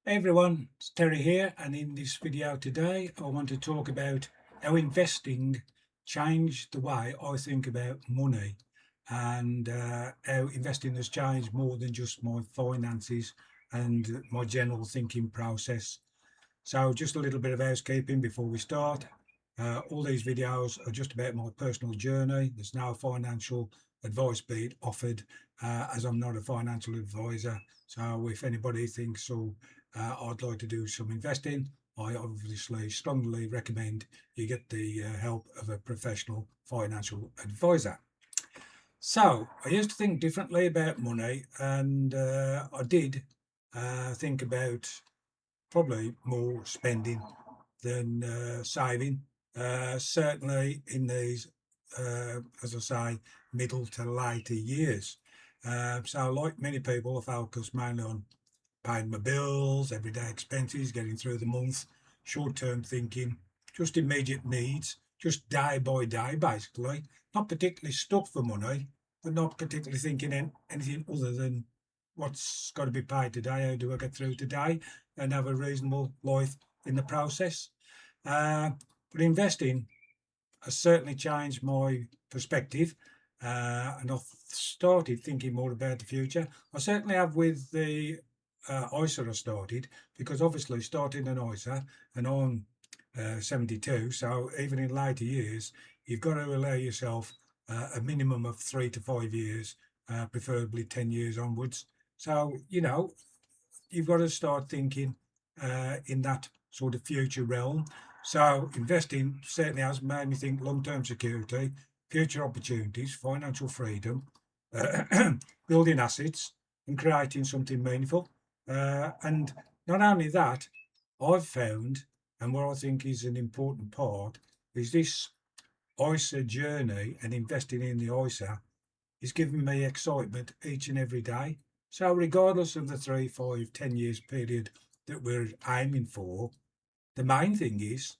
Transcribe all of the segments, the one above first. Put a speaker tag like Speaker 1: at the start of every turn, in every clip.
Speaker 1: Hey everyone, it's Terry here, and in this video today I want to talk about how investing changed the way I think about money, and how investing has changed more than just my finances and my general thinking process. So just a little bit of housekeeping before we start. All these videos are just about my personal journey. There's no financial advice being offered, as I'm not a financial advisor. So if anybody thinks, I'd like to do some investing, I obviously strongly recommend you get the help of a professional financial advisor. So I used to think differently about money, and I did think about probably more spending than saving. Certainly in these, as I say, middle to later years. So, like many people, I focus mainly on paying my bills, everyday expenses, getting through the month, short-term thinking, just immediate needs, just day by day, basically. Not particularly stuck for money, but not particularly thinking anything other than what's got to be paid today. How do I get through today and have a reasonable life in the process? Uh, but investing has certainly changed my perspective, and I've started thinking more about the future. I certainly have with the ISA I started, because obviously starting an ISA, and I'm 72, so even in later years, you've got to allow yourself a minimum of 3 to 5 years, preferably 10 years onwards. So, you've got to start thinking in that sort of future realm. So investing certainly has made me think long-term security, future opportunities, financial freedom, building assets and creating something meaningful. And not only that, I've found, and what I think is an important part, is this ISA journey, and investing in the ISA is giving me excitement each and every day. So regardless of the 3, 5, 10 years period that we're aiming for, the main thing is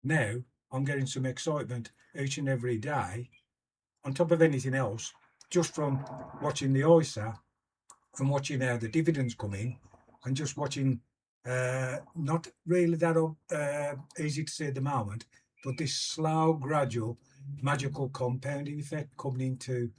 Speaker 1: now I'm getting some excitement each and every day, on top of anything else, just from watching the ISA and watching how the dividends come in, and just watching, not really that easy to see at the moment, but this slow, gradual, magical compounding effect coming into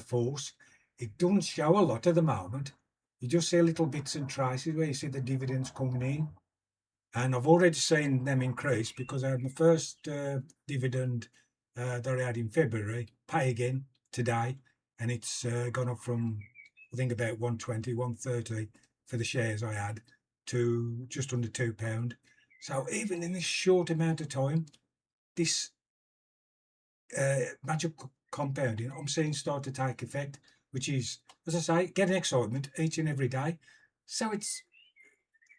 Speaker 1: force. It doesn't show a lot at the moment. You just see little bits and traces where you see the dividends coming in. And I've already seen them increase, because I had my first dividend that I had in February pay again today, and it's gone up from, I think, about 120, 130 for the shares I had to just under £2. So even in this short amount of time, this magic compounding I'm seeing start to take effect, which is, as I say, getting excitement each and every day. So it's,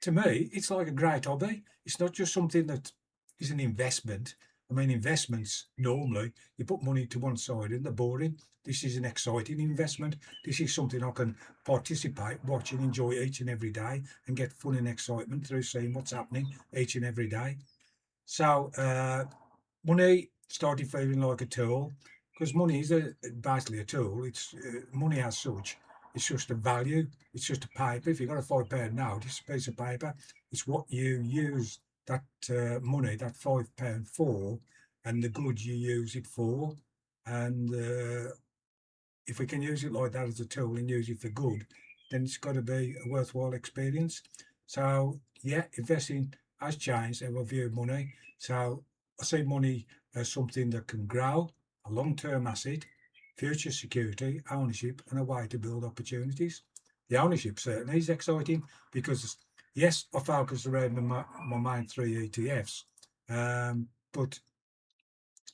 Speaker 1: to me, it's like a great hobby. It's not just something that is an investment. I mean, investments, normally you put money to one side and they're boring. This is an exciting investment. This is something I can participate, watch and enjoy each and every day, and get fun and excitement through seeing what's happening each and every day. So money started feeling like a tool, because money is basically a tool. It's money as such. It's just a value. It's just a paper. If you've got a £5 note, it's a piece of paper. It's what you use that money, that £5 for, and the goods you use it for. And if we can use it like that as a tool and use it for good, then it's got to be a worthwhile experience. So yeah, investing has changed how I view money. So I see money as something that can grow, a long-term asset, future security, ownership, and a way to build opportunities. The ownership certainly is exciting, because yes, I focus around my main 3 ETFs, but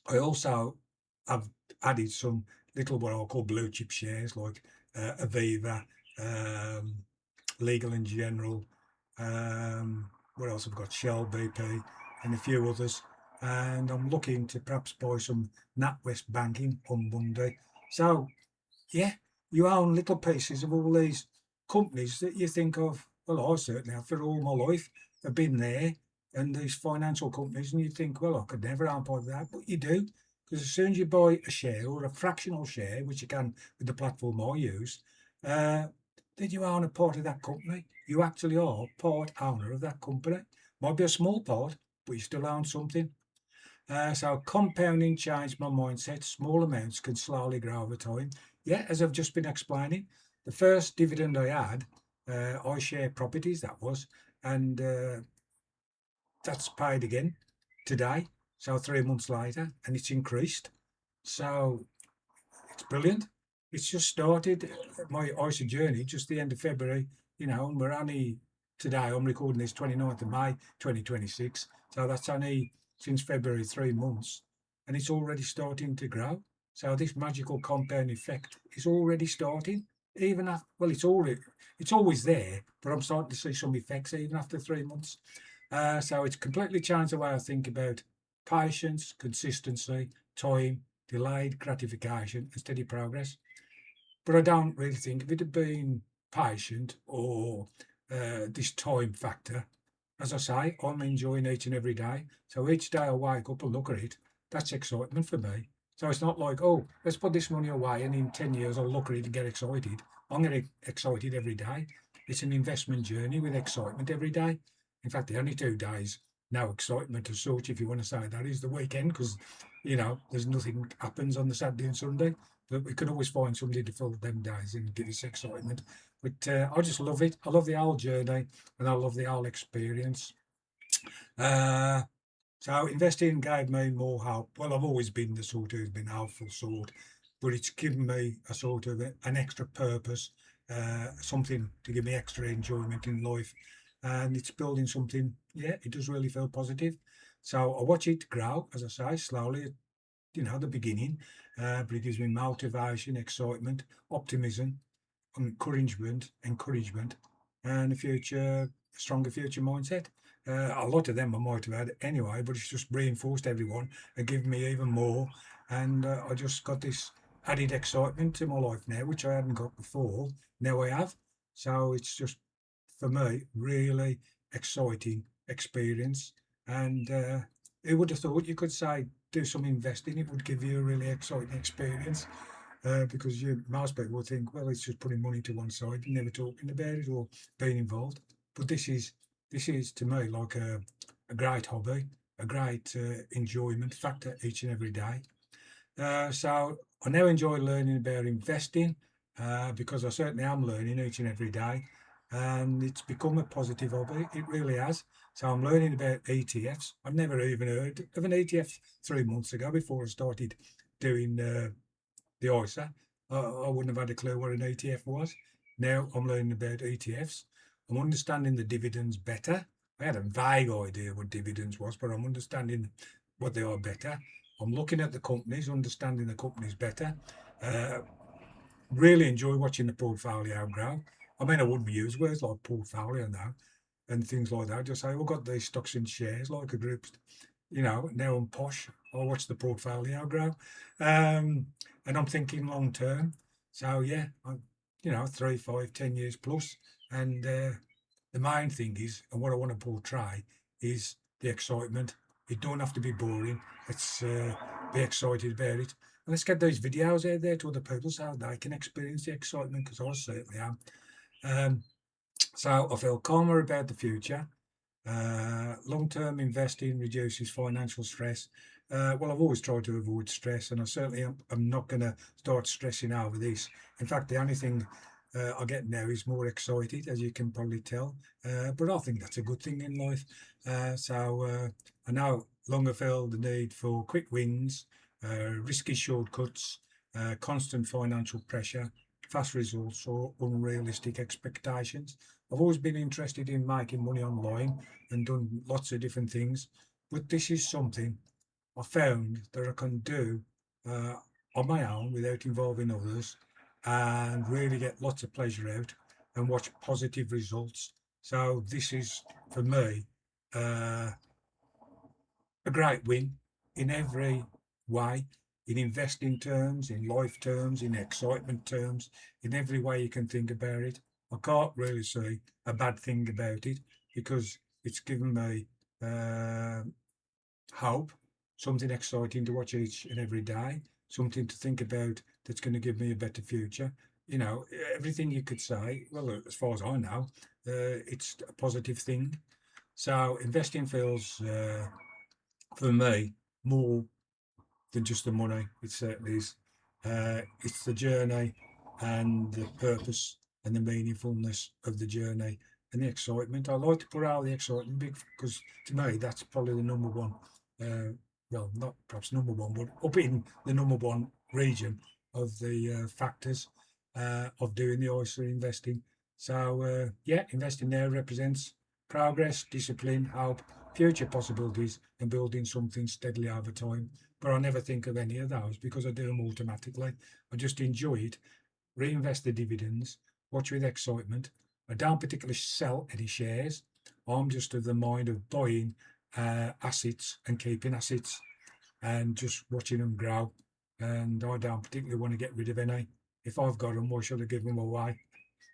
Speaker 1: I also have added some little, what I call blue chip shares, like Aviva, um, Legal and General. What else I've got? Shell, BP, and a few others. And I'm looking to perhaps buy some NatWest Banking on Monday. So yeah, you own little pieces of all these companies that you think of. Well, I certainly have for all my life. I've been there, and these financial companies, and you think, well, I could never own part of that, but you do, because as soon as you buy a share or a fractional share, which you can with the platform I use, uh, that you own a part of that company. You actually are part owner of that company. Might be a small part, but you still own something. So compounding changed my mindset. Small amounts can slowly grow over time. Yeah, as I've just been explaining, the first dividend I had, I share properties, that was, and that's paid again today. So 3 months later, and it's increased. So it's brilliant. It's just started my ISA journey just the end of February, and we're only today, I'm recording this 29th of May 2026. So that's only since February, 3 months, and it's already starting to grow. So this magical compound effect is already starting, even after, well, it's always there, but I'm starting to see some effects even after 3 months. So it's completely changed the way I think about patience, consistency, time, delayed gratification, and steady progress. But I don't really think of it as being patient or this time factor. As I say, I'm enjoying each and every day. So each day I wake up and look at it, that's excitement for me. So it's not like, oh, let's put this money away and in 10 years I'll look at it and get excited. I'm getting excited every day. It's an investment journey with excitement every day. In fact, the only 2 days, no excitement as such, if you want to say that, is the weekend, because, there's nothing happens on the Saturday and Sunday. But we can always find somebody to fill them days and give us excitement. But I just love it. I love the whole journey and I love the whole experience. Uh, so investing gave me more help. Well, I've always been the sort who's been helpful sort, but it's given me a sort of an extra purpose, something to give me extra enjoyment in life, and it's building something. Yeah, it does really feel positive. So I watch it grow, as I say, slowly. The beginning, but it gives me motivation, excitement, optimism, encouragement, and a stronger future mindset. A lot of them I might have had anyway, but it's just reinforced everyone and given me even more. And I just got this added excitement to my life now, which I hadn't got before. Now I have. So it's just, for me, really exciting experience. And who would have thought you could say do some investing? It would give you a really exciting experience because most people would think, well, it's just putting money to one side and never talking about it or being involved. But this is to me like a great hobby, a great enjoyment factor each and every day. So I now enjoy learning about investing because I certainly am learning each and every day, and it's become a positive hobby. It really has. So I'm learning about ETFs. I've never even heard of an ETF 3 months ago before I started doing the ISA. I wouldn't have had a clue what an ETF was. Now I'm learning about ETFs. I'm understanding the dividends better. I had a vague idea what dividends was, but I'm understanding what they are better. I'm looking at the companies, understanding the companies better. Uh, really enjoy watching the portfolio grow. I mean, I wouldn't use words like portfolio now and things like that. Just say, we've got these stocks and shares like a group. Now I'm posh. I watch the portfolio grow. And I'm thinking long term. So, yeah, 3, 5, 10 years plus. And the main thing is, and what I want to portray, is the excitement. It don't have to be boring. Let's be excited about it. And let's get those videos out there to other people so they can experience the excitement, because I certainly am. So I feel calmer about the future. Long-term investing reduces financial stress. Well, I've always tried to avoid stress, and I certainly am not going to start stressing over this. In fact, the only thing I get now is more excited, as you can probably tell. But I think that's a good thing in life. So I no longer feel the need for quick wins, risky shortcuts, constant financial pressure, fast results, or unrealistic expectations. I've always been interested in making money online and done lots of different things, but this is something I found that I can do uh, on my own without involving others and really get lots of pleasure out and watch positive results. So this is, for me, uh, a great win in every way, in investing terms, in life terms, in excitement terms, in every way you can think about it. I can't really see a bad thing about it because it's given me hope, something exciting to watch each and every day, something to think about that's going to give me a better future. you know, everything you could say, well, as far as I know, it's a positive thing. So investing feels, for me, more than just the money. It certainly is. It's the journey and the purpose and the meaningfulness of the journey and the excitement. I like to put out the excitement because to me that's probably the number one. Well, not perhaps number one, but up in the number one region of the factors of doing the oyster investing. So yeah, investing there represents progress, discipline, hope, future possibilities, and building something steadily over time. But I never think of any of those because I do them automatically. I just enjoy it, reinvest the dividends, watch with excitement. I don't particularly sell any shares. I'm just of the mind of buying assets and keeping assets and just watching them grow. And I don't particularly want to get rid of any. If I've got them, why should I give them away?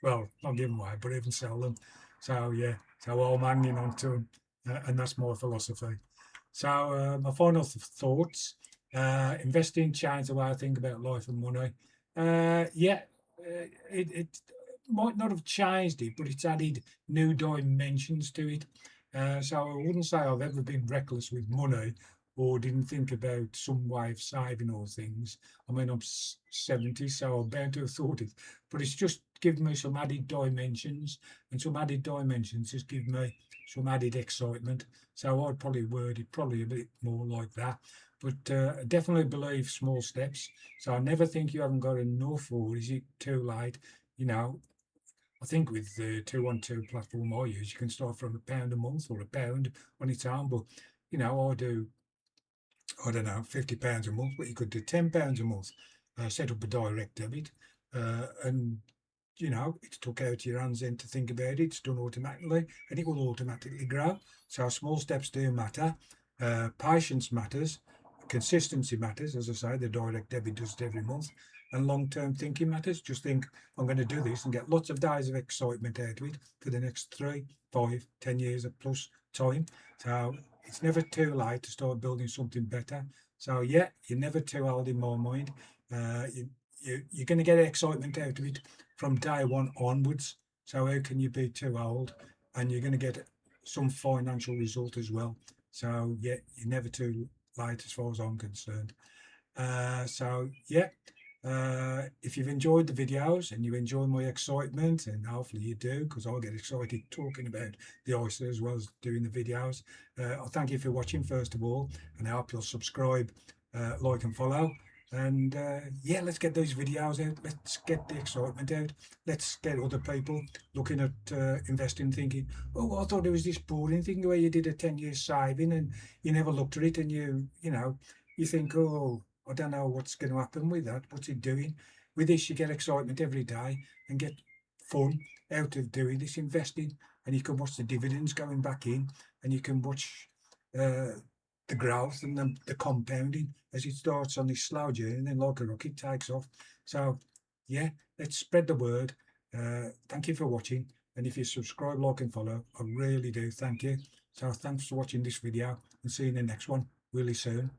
Speaker 1: Well, not give them away, but even sell them. So yeah, so I'm hanging on to them, and that's my philosophy. So my final thoughts: investing changed the way I think about life and money. Yeah, it might not have changed it, but it's added new dimensions to it. So I wouldn't say I've ever been reckless with money or didn't think about some way of saving all things. I mean, I'm 70, so I'm bound to have thought it, but it's just given me some added dimensions, and some added dimensions just give me some added excitement. So I'd probably word it probably a bit more like that. But I definitely believe small steps. So I never think you haven't got enough, or is it too late? You know, I think with the 212 platform I use, you can start from £1 a month or £1 on its own. But, you know, I don't know, £50 a month, but you could do £10 a month, set up a direct debit, and you know, it's took out your hands then to think about it. It's done automatically, and it will automatically grow. So small steps do matter. Patience matters. Consistency matters. As I say, the direct debit does it every month. And long-term thinking matters. Just think, I'm going to do this and get lots of days of excitement out of it for the next 3, 5, 10 years of plus time. So it's never too late to start building something better. So yeah, you're never too old in my mind. You're going to get excitement out of it from day one onwards. So how can you be too old? And you're going to get some financial result as well. So yeah, you're never too late as far as I'm concerned. So yeah, if you've enjoyed the videos and you enjoy my excitement, and hopefully you do, because I get excited talking about the oyster as well as doing the videos. I thank you for watching first of all, and I hope you'll subscribe, like and follow. And yeah, let's get those videos out. Let's get the excitement out. Let's get other people looking at investing, thinking, oh, I thought it was this boring thing where you did a 10-year saving and you never looked at it, and you know, you think, oh, I don't know what's going to happen with that. What's it doing? With this, you get excitement every day and get fun out of doing this investing. And you can watch the dividends going back in, and you can watch the growth and the compounding as it starts on this slow journey, and then like a rocket takes off. So yeah, let's spread the word. Thank you for watching. And if you subscribe, like and follow, I really do thank you. So thanks for watching this video, and see you in the next one really soon.